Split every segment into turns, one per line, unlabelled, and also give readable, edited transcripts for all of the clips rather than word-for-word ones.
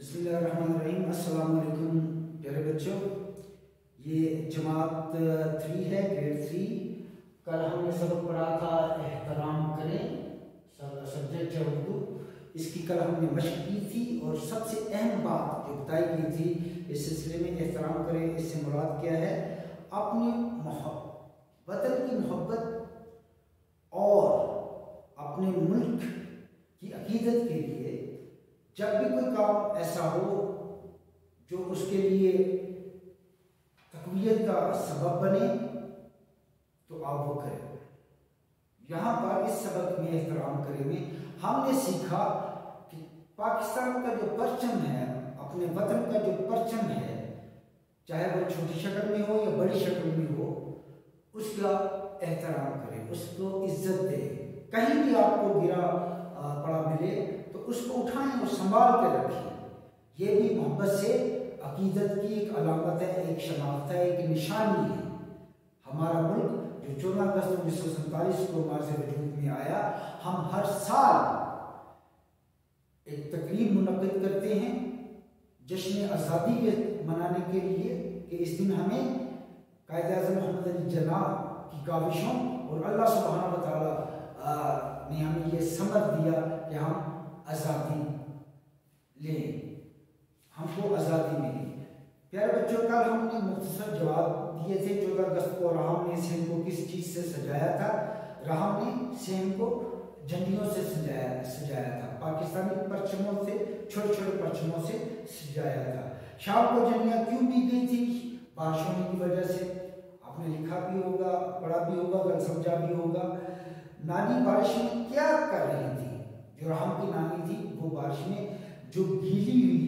बिस्मिल्लाहिर्रहमानिर्रहीम। अस्सलाम वालेकुम प्यारे बच्चों, ये जमात 3 है, ग्रेड 3। कल हमने सबक पढ़ा था एहतराम करें, सब्जेक्ट है उर्दू। इसकी कल हमने मशक की थी और सबसे अहम बात जो बताई गई थी इस सिलसिले में, एहतराम करें इससे मुराद क्या है? अपनी वतन की मोहब्बत और अपने मुल्क की अकीदत के लिए जब भी कोई काम ऐसा हो जो उसके लिए तक़वियत का सबब बने तो आप वो करें। यहाँ पर इस सबक में एहतराम करें में हमने सीखा कि पाकिस्तान का जो परचम है, अपने वतन का जो परचम है, चाहे वो छोटी शक्ल में हो या बड़ी शक्ल में हो, उसका एहतराम करें, उसको इज्जत दें। कहीं भी आपको गिरा पड़ा मिले तो उसको उठाएं और संभाल कर रखें। ये भी मोहब्बत से अकीदत की एक अलामत है, एक शनाख्त है, एक निशानी है। हमारा मुल्क जो 14 अगस्त 1947 को मार्ज़ वजूद में आया, हम हर साल एक तकरीब मुनक़्क़िद करते हैं जश्न आज़ादी के मनाने के लिए कि इस दिन हमें कायद-ए-आज़म मोहम्मद अली जिन्ना की काविशों और अल्लाह सुब्हानहू व तआला ने हमें ये समझ दिया कि हम आज़ादी लें, हमको आज़ादी मिली। प्यारे बच्चों, कल हमने मुख्तसर जवाब दिए थे 14 अगस्त को राहम ने सेम को किस चीज़ से सजाया था। राहम ने सेम को झंडियों से सजाया था, पाकिस्तानी परचमों से, छोटे छोटे परचमों से सजाया था। शाम को झंडियाँ क्यों दी गई थी? बारिश होने की वजह से। आपने लिखा भी होगा, पढ़ा भी होगा, गल समझा भी होगा। नानी बारिश में क्या कर रही थी? जो राहम की नानी थी वो बारिश में जो गीली हुई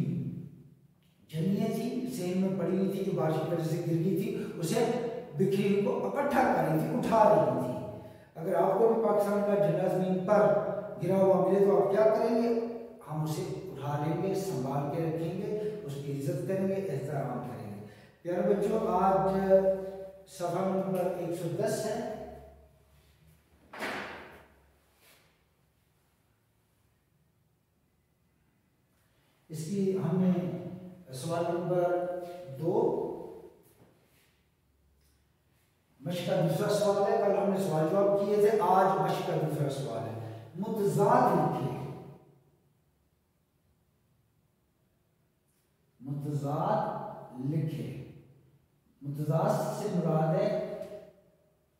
झंडियाँ थी सेम में पड़ी हुई थी, जो बारिश की वजह से गिर गई थी, उसे बिखरी हुई को इकट्ठा कर रही थी, उठा रही थी। अगर आपको भी पाकिस्तान का झंडा जमीन पर गिरा हुआ मिले तो आप क्या करेंगे? हम उसे उठा लेंगे, संभाल के रखेंगे, उसकी इज्जत करेंगे, एहतराम करेंगे। प्यारे बच्चों, आज सफ़ा नंबर 110 है। इसकी हमने सवाल नंबर 2 मशक का दूसरा सवाल है। कल हमने सवाल जवाब किए थे, आज मशक का दूसरा सवाल है। मुतज़ाद लिखिए। मुतज़ाद लिखे। मुतज़ाद से मुराद है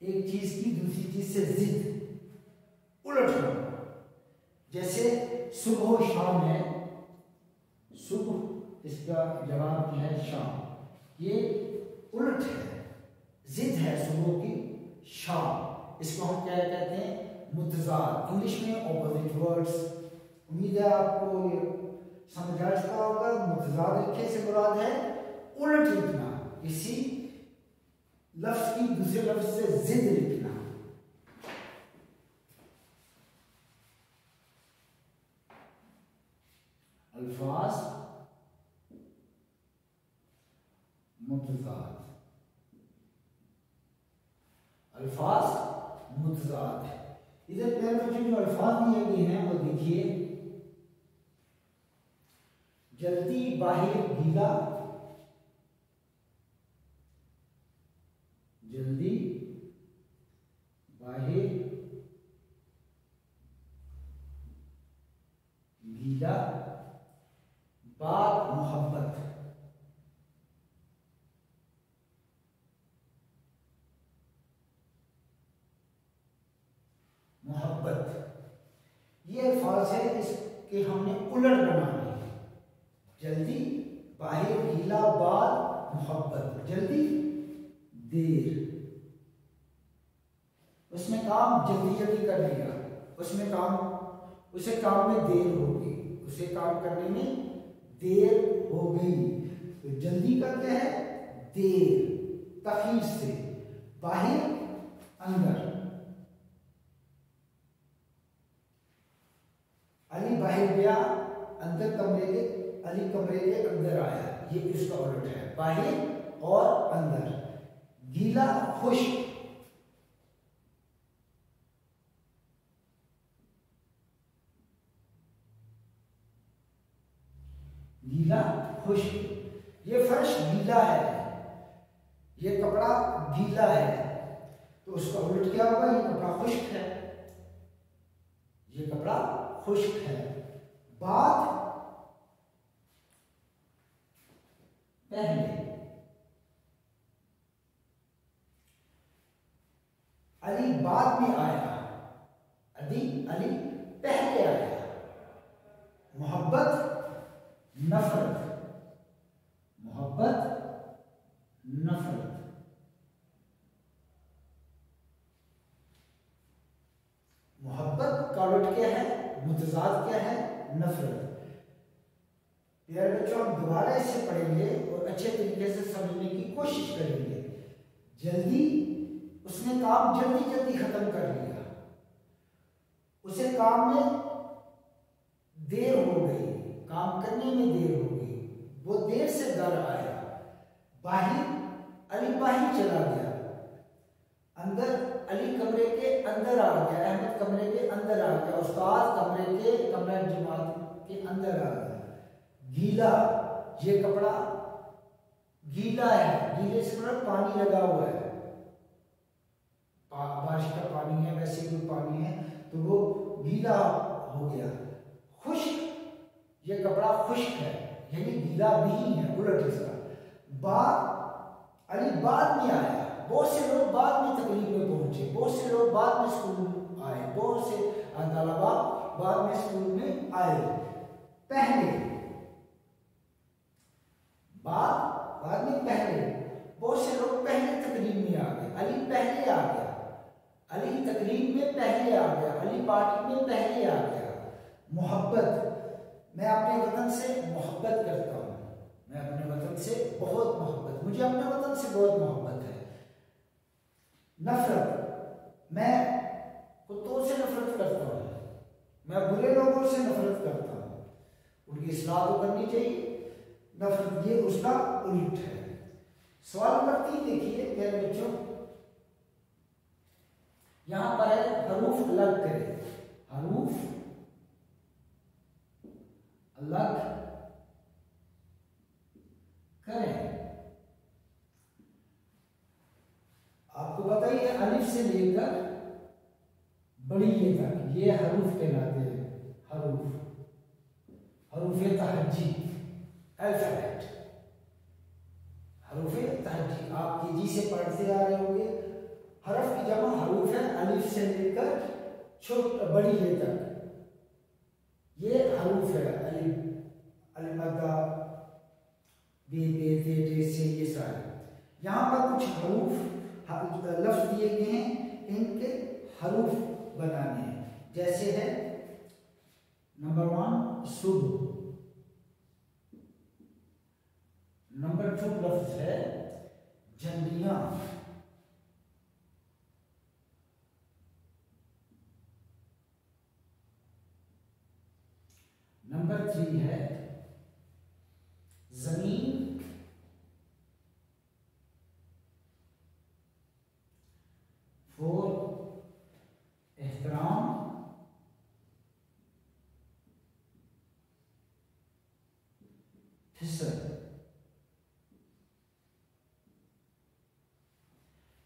एक चीज की दूसरी चीज से जिद, उलट होना। जैसे सुबह शाम है, सुबह इसका जवाब क्या है? शाम। ये उलट है, जिद है सुबह की, शाम। इसको हम क्या कहते हैं? मुतज़ाद। इंग्लिश में ऑपोजिट वर्ड्स। उम्मीद है आपको ये समझ आ चुका होगा। मुतज़ाद लिखने से मुराद है उलट लिखना, किसी लफ्ज की दूसरे लफ्ज से जिद लिखना। अल्फाज मुतज़ाद, अल्फाज मुतज़ाद है। इधर प्यारे बच्चों जो अल्फाज दिए गए हैं वो देखिए। जल्दी बाहिर गीला, जल्दी बाहिर गीला, बाद मोहब्बत। मोहब्बत ये अल्फाज है, इसके हमने उलट बनाने हैं। जल्दी बाहिर गीला, बाद मोहब्बत। जल्दी देर, उसमें काम जल्दी जल्दी कर लिया, उसमें काम, उसे काम में देर होगी, उसे काम करने में देर हो गई। तो जल्दी का क्या है? देर, तखीर से। बाहिर अंदर, अली बाहर गया, अंदर कमरे के, अली कमरे के अंदर आया, ये इसका उलट है। बाहर और अंदर। गीला खुश्क, गीला खुश्क। ये फर्श गीला है, ये कपड़ा गीला है, तो उसका उल्ट क्या होगा? ये कपड़ा खुश्क है, ये कपड़ा खुश्क है। बाद पहले, अली बाद में आया, अली पहले आया। मोहब्बत नफरत, मोहब्बत नफरत। मोहब्बत का उल्ट क्या है? मुतजाद क्या है? नफरत। प्यारे बच्चों, हम दोबारा इसे पढ़ेंगे और अच्छे तरीके से समझने की कोशिश करेंगे। जल्दी उसने काम जल्दी खत्म कर लिया, उसे काम में देर हो गई, काम करने में देर हो गई, वो देर से घर आया। बाहर, अली बाहर चला गया, अंदर अली कमरे के अंदर आ गया, अहमद कमरे के अंदर आ गया, उस्ताद कमरा जमात के अंदर आ गया। गीला, ये कपड़ा गीला है, गीले से मतलब पानी लगा हुआ है, बारिश का पानी है, वैसे कोई पानी है तो वो गीला हो गया। खुश्क, ये कपड़ा खुश्क है, यानी गीला नहीं है, उलट इसका। अली बाद में आया, बहुत से लोग बाद में तकलीफ में पहुंचे, बहुत से लोग बाद में स्कूल आए, बहुत से तलबा बाद में स्कूल में आए। पहले, बाद में पहले, बहुत से लोग पहले तकरीब में आ गए, अली पहले आ गया, अली तकरीब में पहले आ गया, अली पार्टी में पहले आ गया। मोहब्बत, मैं अपने वतन से मोहब्बत करता हूँ, मैं अपने वतन से बहुत मोहब्बत, मुझे अपने वतन से बहुत मोहब्बत है। नफरत, मैं कुत्तों से नफरत करता हूँ, मैं बुरे लोगों से नफरत करता हूँ, उनकी इस्लाह तो करनी चाहिए। नफरत, ये उसका उल्ट है। सवाल नंबर 3 देखिए प्यारे बच्चों, यहां पर है हरूफ अलग करें, हरूफ अलग करें। आपको बताइए अलिफ से लेकर बड़ी ये तक ये हरूफ कहलाते हैं, हरूफ तहज्जी, अल्फाबेट, हरूफ तहज्जी। आप केजी से पढ़ते आ रहे होंगे, हरफ की जमा हरूफ है, अलिफ से लेकर बड़ी ये तक, ये हरूफ है। अलिफ, अलमदा, बे, ते, से, ये सारे। यहां पर कुछ हरूफ लफ्ज दिए गए हैं, इनके हरूफ बनाने हैं। जैसे है नंबर 1 सुबह, नंबर 2 लफ्ज है झंडियां, नंबर 3 है जमीन, 4 एहतराम, 5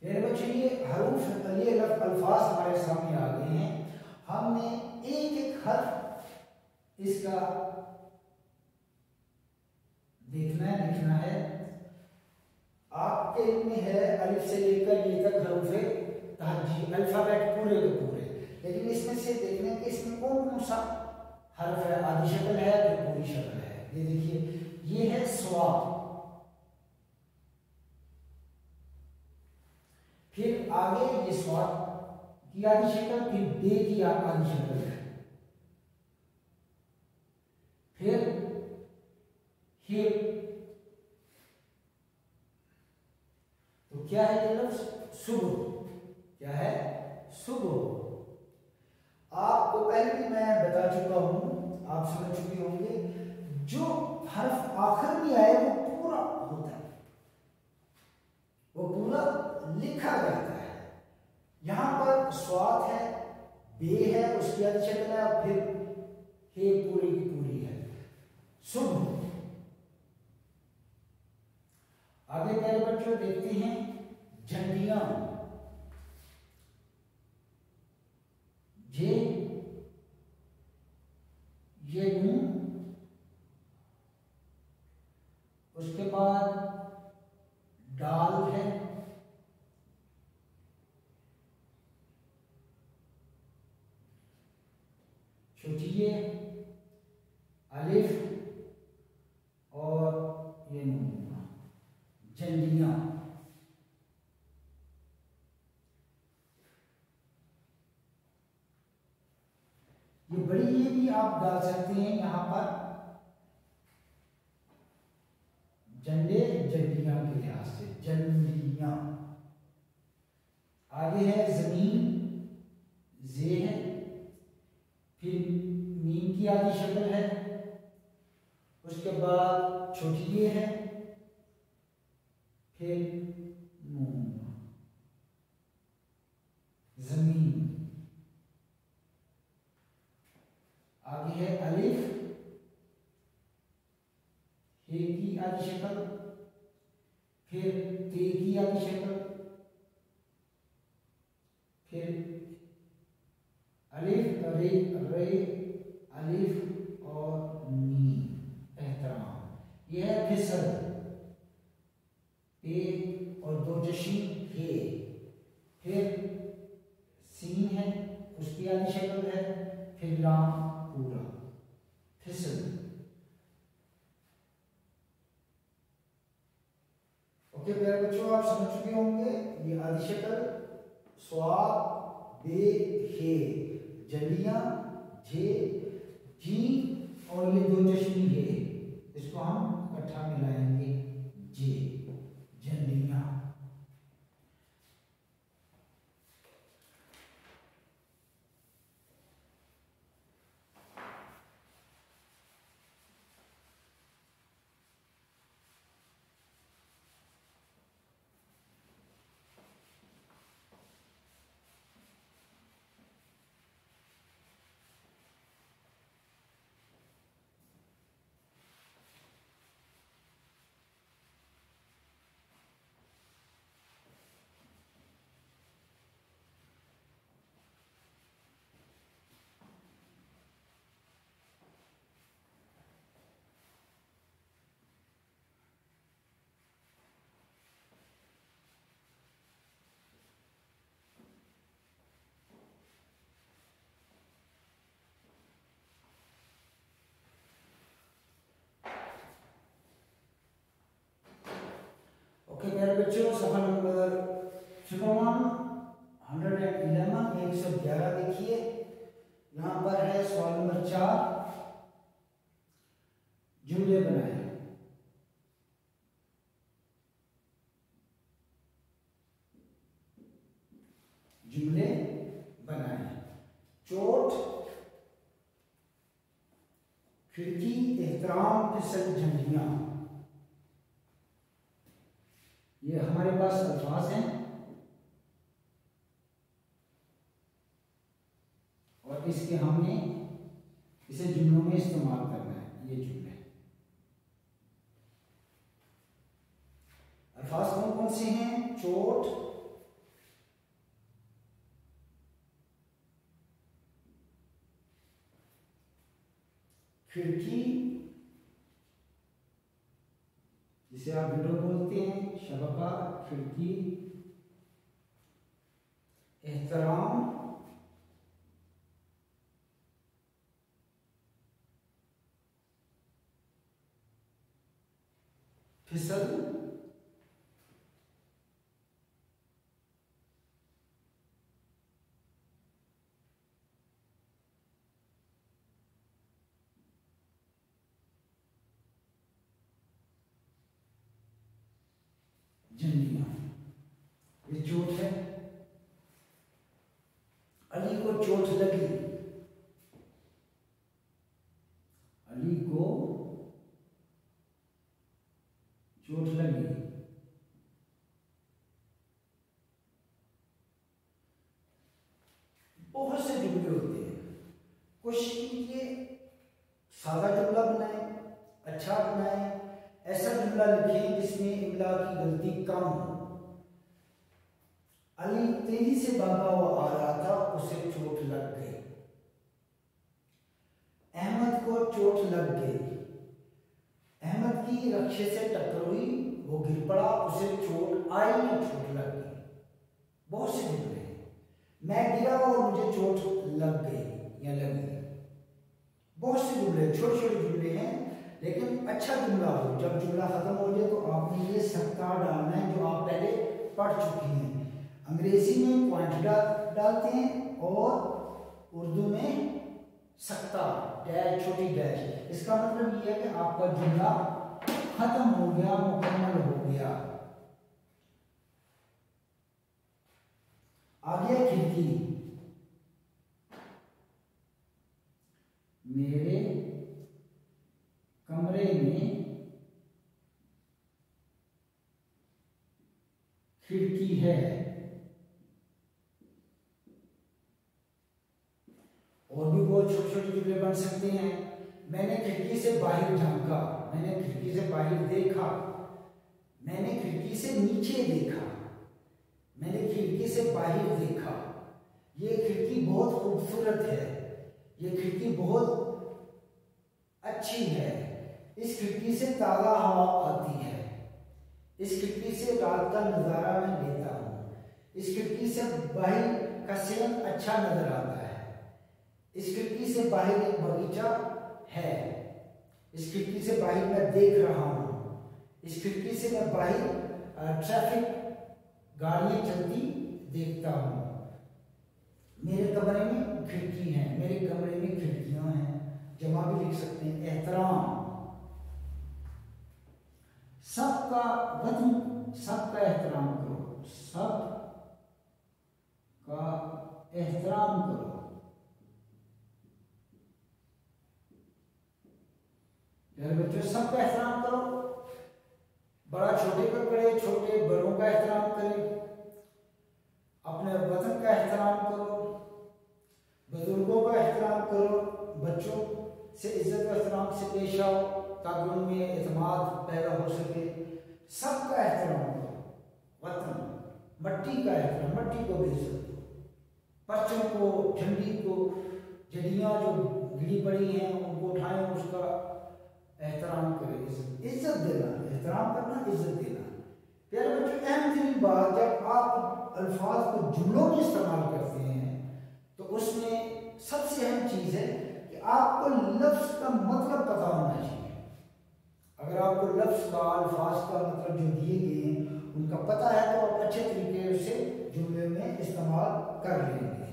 मेरे बच्चे ये हरूफ, ये अल्फाज हमारे सामने आ गए हैं। हमने एक एक हर्फ इसका देखना है, लिखना है। आपके इनमें है अलिफ से लेकर ये तक हरूफ तहज्जी, अल्फाबेट पूरे के पूरे, लेकिन इसमें से देखने कि इसमें कौन कौन सा हर्फ है, आधी शक्ल है तो पूरी शक्ल है। ये देखिए, ये है स्वाब, फिर आगे ये स्वाद की आधी शक्ल, फिर बे की आधी शक्ल है, फिर हिर। तो क्या है ये लफ्ज? सुबह। क्या है? सुबह। आपको पहले भी मैं बता चुका हूं, आप समझ चुके होंगे, जो हर्फ आखिर में आए वो पूरा होता है, वो पूरा लिखा जाता है। यहां पर स्वाद है, बे है, उसकी आधी शक्ल है, फिर हे पूरी की पूरी है। सुबह, बच्चों देखते हैं झंडियां, जे ये नून, उसके बाद डाल है, सोचिए अलिफ और ये नून, झंडियां। ये बड़ी ये भी आप डाल सकते हैं यहां पर, झंडे झंडियां के लिहाज से झंडियां। आगे है जमीन, जे है, फिर मीम की आधी शक्ल है, उसके बाद छोटी ये है, फिर नून, जमीन। आगे है अलिफ, हे की आधी शक्ल, फिर ते की आधी शक्ल, फिर अलिफ रे रे, अलिफ और मीम एहतराम। यह है फिसल, पे और दो जशीन हे, फिर सीन है, उसकी आधी शक्ल है, फिर लाम पूरा, फिसल। ओके प्यारे बच्चों, आप समझ चुके होंगे ये आधी शक्ल, स्वाद, बे, हे, जलियां, जे, जी और ये दो जश्नी हे, इसको हम इकट्ठा मिलाएंगे, जे, जलियां। ओके प्यारे बच्चों, सफा नंबर 111 देखिए, यहां पर है सवाल नंबर 4, जुमले बनाए। जुमले बनाए, चोट, खिड़की, एहतराम, फिसल, झंडियां। ये हमारे पास अल्फाज हैं और इसके हमने इसे जुमलों में इस्तेमाल करना है। ये जुमले अल्फाज कौन कौन से हैं? चोट, खिड़की जिसे आप विंडो बोलते हैं, शबका, खिड़की, एहतराम, फिसल, झंडियां। ये चोट है, अली को चोट लगी, अली को चोट लगी। बहुत से जुमले होते हैं, कोशिश कीजिए सादा जुमला बनाए, अच्छा बनाए, ऐसा जुमला लिखें जिसमें इमला की गलती कम हो। अली तेजी से भागा हुआ आ रहा था, उसे चोट लग गई। अहमद को चोट लग गई। अहमद की रक्षे से टक्कर हुई, वो गिर पड़ा, उसे चोट आई या चोट लग गई। बहुत से जुमले हैं। मैं गिरा और मुझे चोट लग गई या लगी। बहुत से जुमले, छोटे छोटे जुमले हैं, लेकिन अच्छा जुमला हो। जब जुमला खत्म हो जाए तो आपने ये सकता डालना है जो आप पहले पढ़ चुकी हैं। अंग्रेजी में पॉइंट डालते हैं और उर्दू में सकता, डैश, छोटी डैश। इसका मतलब ये है कि आपका जुमला खत्म हो गया, मुकम्मल हो गया। आगे खिड़की। मेरे कमरे में खिड़की है। और भी बहुत छोटे छोटे जुमले बन सकते हैं। मैंने खिड़की से बाहर झांका, मैंने खिड़की से बाहर देखा, मैंने खिड़की से नीचे देखा, मैंने खिड़की से बाहर देखा। ये खिड़की बहुत खूबसूरत है, ये खिड़की बहुत अच्छी है। इस खिड़की से ताज़ा हवा आती है। इस खिड़की से रात का नज़ारा मैं लेता हूँ। इस खिड़की से बाहर का सीन अच्छा नजर आता है। इस खिड़की से बाहर एक बगीचा है। इस खिड़की से बाहर मैं देख रहा हूँ। इस खिड़की से मैं बाहर ट्रैफिक गाड़ियाँ चलती देखता हूँ। मेरे कमरे में खिड़की है, मेरे कमरे में खिड़कियाँ हैं। जमा भी लिख सकते हैं। एहतराम। सबका वतन, सबका एहतराम करो, सब का एहतराम करो। यार बच्चों, सबका एहतराम करो। बड़ा छोटे का करे, छोटे बड़ों का एहतराम करे। अपने वतन का एहतराम करो, बुजुर्गों का एहतराम करो, बच्चों से इज्जत और एहतराम से पेश आओ ताकि उनमें एतमाद पैदा हो सके। सबका एहतराम करो। वतन, मट्टी का एहतराम, मट्टी को बेइज्जत दो, परचम को, झंडी को, जड़ियाँ जो गिरी पड़ी हैं उनको उठाएं, उसका एहतराम करें। इज्जत देना, एहतराम करना, इज्जत देना। प्यारे बच्चों, अहम तरीन बात, जब आप अल्फाज को जुमलों में इस्तेमाल करते हैं तो उसमें सबसे अहम चीज़ है कि आपको लफ्ज़ का मतलब पता होना चाहिए। अगर आपको लफ्ज़ का, अल्फाज का मतलब जो दिए गए हैं उनका पता है तो आप अच्छे तरीके से जुमले में इस्तेमाल कर लेंगे।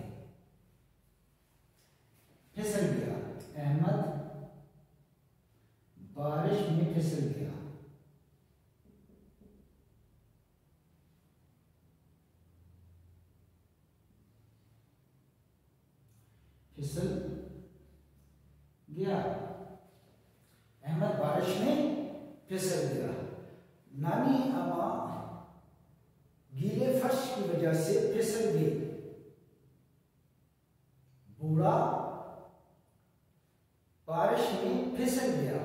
फिसल गया। अहमद बारिश में फिसल गया। फिसल गया। अहमद बारिश में फिसल गया। नानी अम्मा गीले फर्श की वजह से फिसल गई। बूढ़ा बारिश में फिसल गया।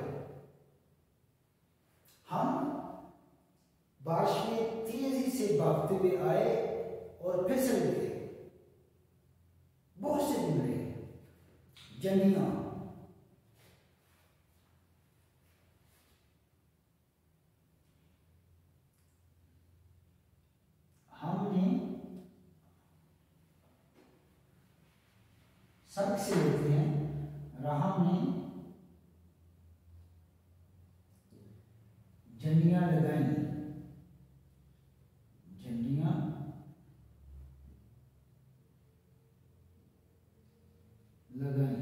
हम बारिश में तेजी से भागते हुए आए और फिसल गए। बहुत से जुमले। जनिया। हमने सड़क से लेते हैं। राह में जंडियां लगाई। जंडियां लगाई।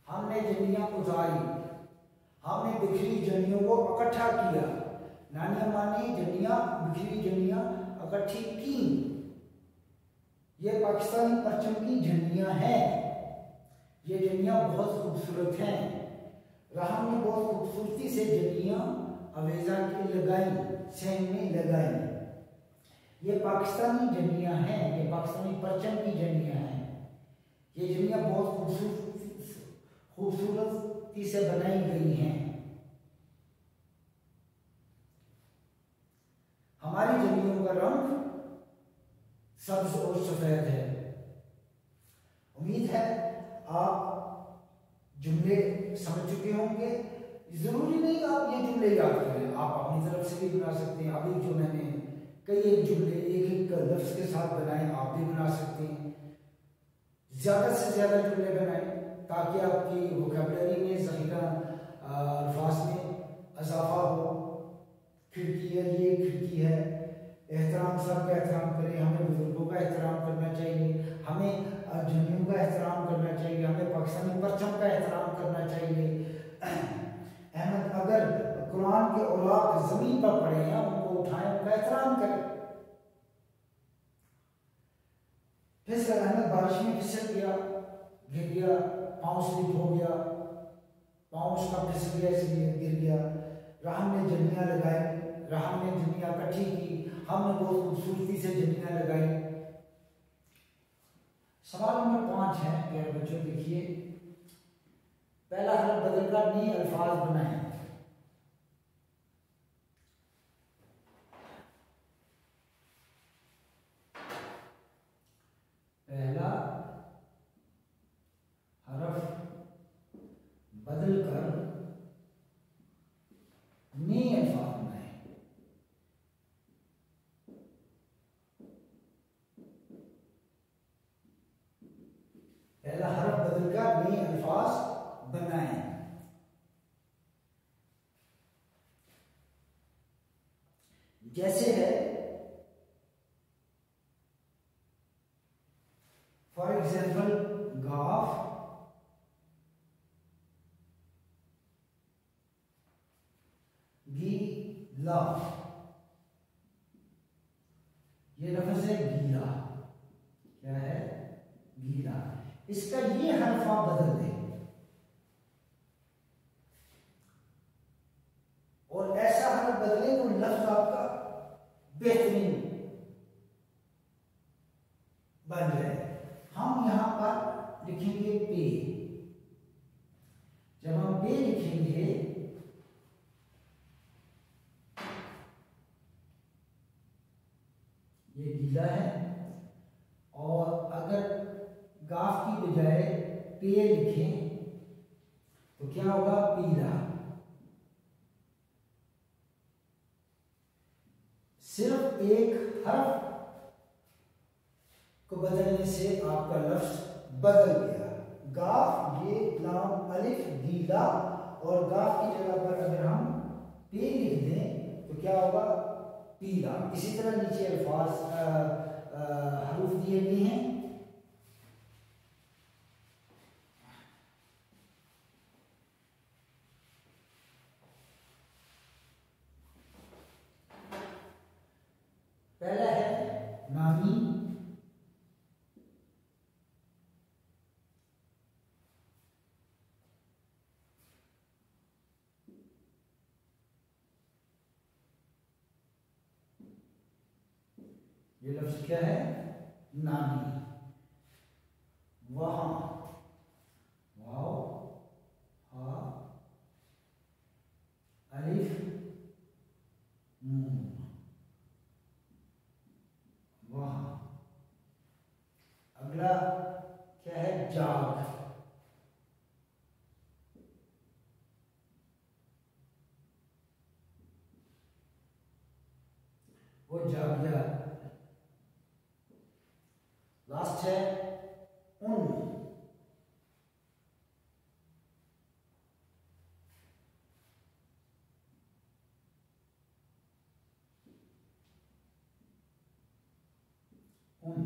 हमने जंडियां उतारी। हमने बिखरी जंडियों को इकट्ठा किया। नानी अम्मा ने जंडियां, बिखरी जंडियां इकट्ठी की। ये पाकिस्तानी परचम की झंडियां हैं। ये झंडियां बहुत खूबसूरत हैं। राहम ने बहुत खूबसूरती से झंडियां अवेजा की लगाई, सहन में लगाई। ये पाकिस्तानी झंडियां हैं, ये पाकिस्तानी परचम की झंडियां हैं। ये झंडियां बहुत खूबसूरती खूबसूरती से बनाई गई हैं। हमारी जमीनों का रंग सब्ज और सफेद है। उम्मीद है आप जुमले समझ चुके होंगे। जरूरी नहीं आप ये जुमले याद करें, आप अपनी तरफ से भी बना सकते हैं। अभी जो मैंने कई एक जुमले एक एक लफ्ज के साथ बनाए, आप भी बना सकते हैं। ज्यादा से ज्यादा जुमले बनाएं ताकि आपकी वोकैबुलरी में, ज़ख़ीरा अल्फाज में इजाफा हो। खिड़की है, ये खिड़की है। एहतराम, सबका एहतराम करें। हमें बुजुर्गों का एहतराम करना चाहिए, हमें अजनबियों का एहतराम करना चाहिए, हमें पाकिस्तानी परचम का एहतराम करना चाहिए। अहमद अगर कुरान के औलाक जमीन पर पड़े हैं, उनको उठाएं, उनका एहतराम करें। फिसल अहमद बारिश में फिसल गया, गिर गया, पाँव स्लिप हो गया, पाँव उसका फिसल गया इसलिए गिर गया। राहम ने जनियाँ लगाई, राहम ने जनियाँ इकट्ठी की, हमने बहुत खूबसूरती से जनियाँ लगाई। सवाल नंबर 5 है प्यारे बच्चों, देखिए। पहला हरफ बदलकर नए अल्फाज बनाए। पहला हरफ बदलकर नए अल्फाज बनाए। पहला हरफ बदलकर नए अल्फाज बनाए। जैसे है, फॉर एग्जाम्पल गाफ, गीला। ये लफ्ज है गीला। क्या है? गीला। इसका ये हर्फ आप बदल दें और ऐसा हर्फ बदले तो लफ्ज आपका बेहतरीन बन जाए। हम यहां पर लिखेंगे पे। जब हम पे लिखेंगे ये गीला है, और अगर गाफ की बजाय पे लिखें तो क्या होगा? पीला। सिर्फ एक हर्फ को बदलने से आपका लफ्ज बदल गया। गाफ, ये लाम अलिफ गीला, और गाफ की जगह पर अगर हम पे लिख दें तो क्या होगा? पीला। इसी तरह नीचे अल्फाज हरूफ दिए गए हैं। पहला है नानी, ये लफ्ज क्या है? नानी। वहां, वाव, हा, अलिफ, नून, वहां। अगला क्या है? जाग। वो जाग गया। लास्ट है उन। उन।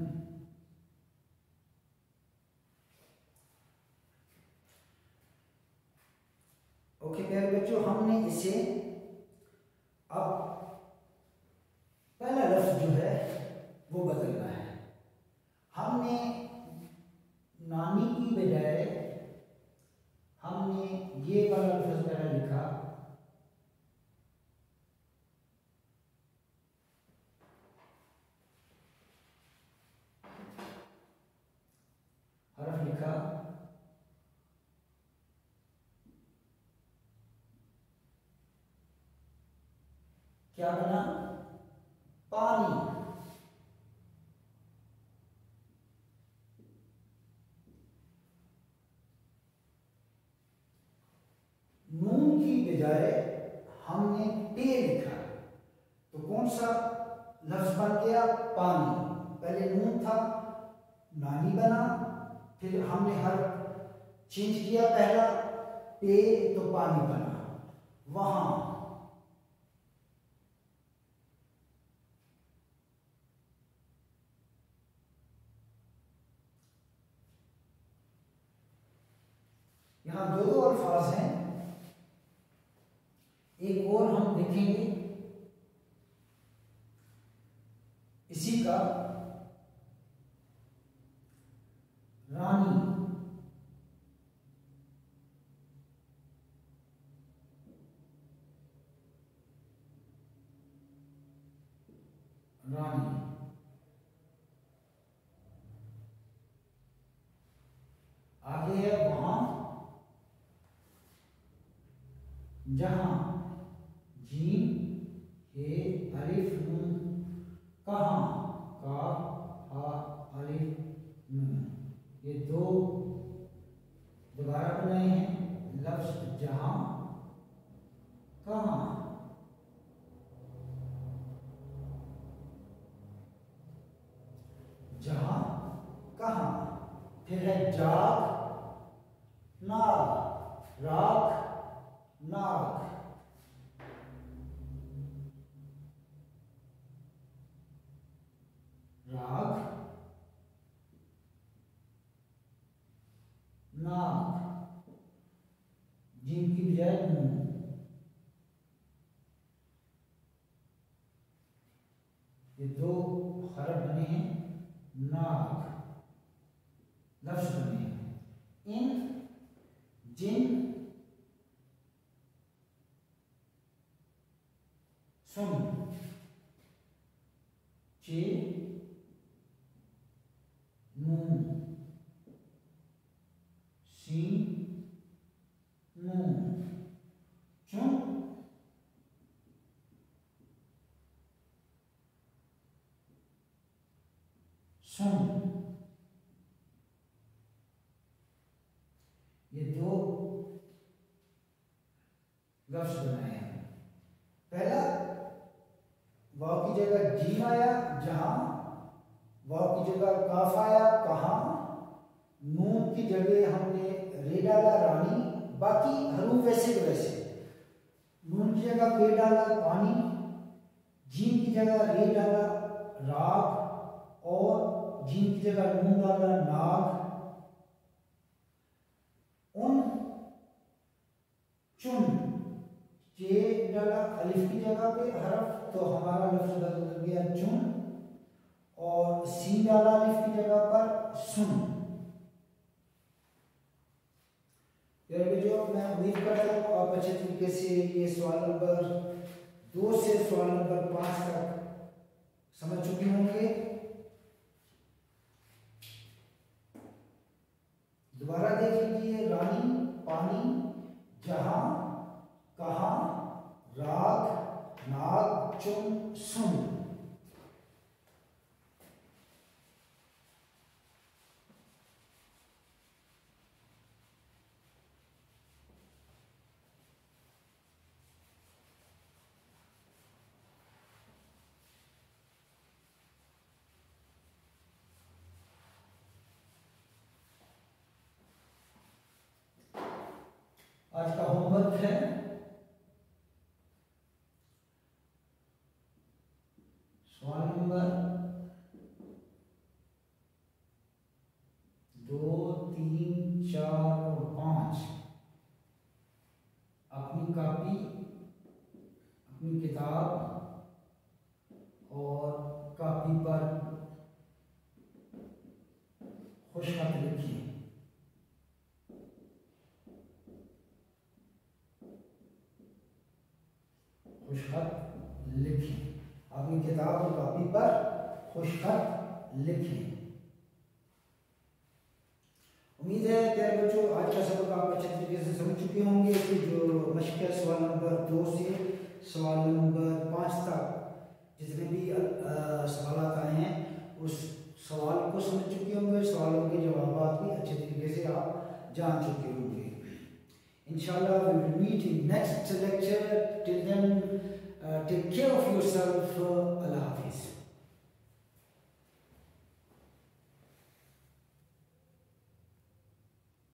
ओके प्यारे बच्चों, हमने इसे अब पहला लफ्ज जो है वो बदलना है। हमने नानी की बजाय हमने ये वाला लफ्ज पहला लिखा, हरफ लिखा क्या बना? पानी। नून की बजाय हमने पे लिखा, तो कौन सा लफ्ज बन गया? पानी। पहले नून था, नानी बना, फिर हमने हर चेंज किया, पहला पे तो पानी बना। वहां यहां दो अल्फाज हैं, एक और हम देखेंगे इसी का, रानी। रानी। आगे है वहां, जहां, जीम हे अलिफ नून, कहां, काफ हा अलिफ नून। ये दो दोबारा बनाए हैं लफ्ज, जहां, कहां। जहां, कहां। फिर है जाग, नाग, राग, नाग। राग, नाग, जिम की बजाय नून। ये दो हरफ बने हैं, नाग लफ्ज बने हैं। इन, जिन, सुन, चे, नून, सी, नून, चुन, सुन। ये दो लफ्ज बनाए हैं। पहला, वाव की जगह जीम आया, जहां, वाव की जगह काफ आया, कहां, नून की जगह हमने रे डाला, रानी। बाकी हरूफ वैसे के वैसे, नून की जगह पे डाला, पानी, जीम की जगह रे डाला, राग, और जीम की जगह नून डाला, नाग। उन, चुन, चे डाला अलिफ की जगह पे हरफ, तो हमारा लफ्ज बदल गया चुन, और सी डाला अलिफ की जगह पर, सुन। जो मैं उम्मीद करता हूँ आप अच्छे तरीके से ये सवाल नंबर 2 से सवाल नंबर 5 तक समझ चुके होंगे। दोबारा देख लीजिए, रानी, पानी, जहां, कहां, राग, नाग, चुन, सुन। आज का होमवर्क है सवाल नंबर 2, 3, 4 और 5। अपनी कॉपी, अपनी किताब और कॉपी पर खुशखत लिखिए। खुशखत लिखिए, अपनी किताब और कॉपी पर खुशखत लिखिए। उम्मीद है प्यारे बच्चों आज का सबक आप अच्छे तरीके से समझ चुके होंगे कि जो मशक़ है सवाल नंबर 2 से सवाल नंबर 5 तक जितने भी सवाल आए हैं उस सवाल को समझ चुके होंगे, सवालों के जवाब भी अच्छे तरीके से आप जान चुके होंगे। इंशाल्लाह we will meet in next lecture. Till then, take care of yourself. Allah Hafiz.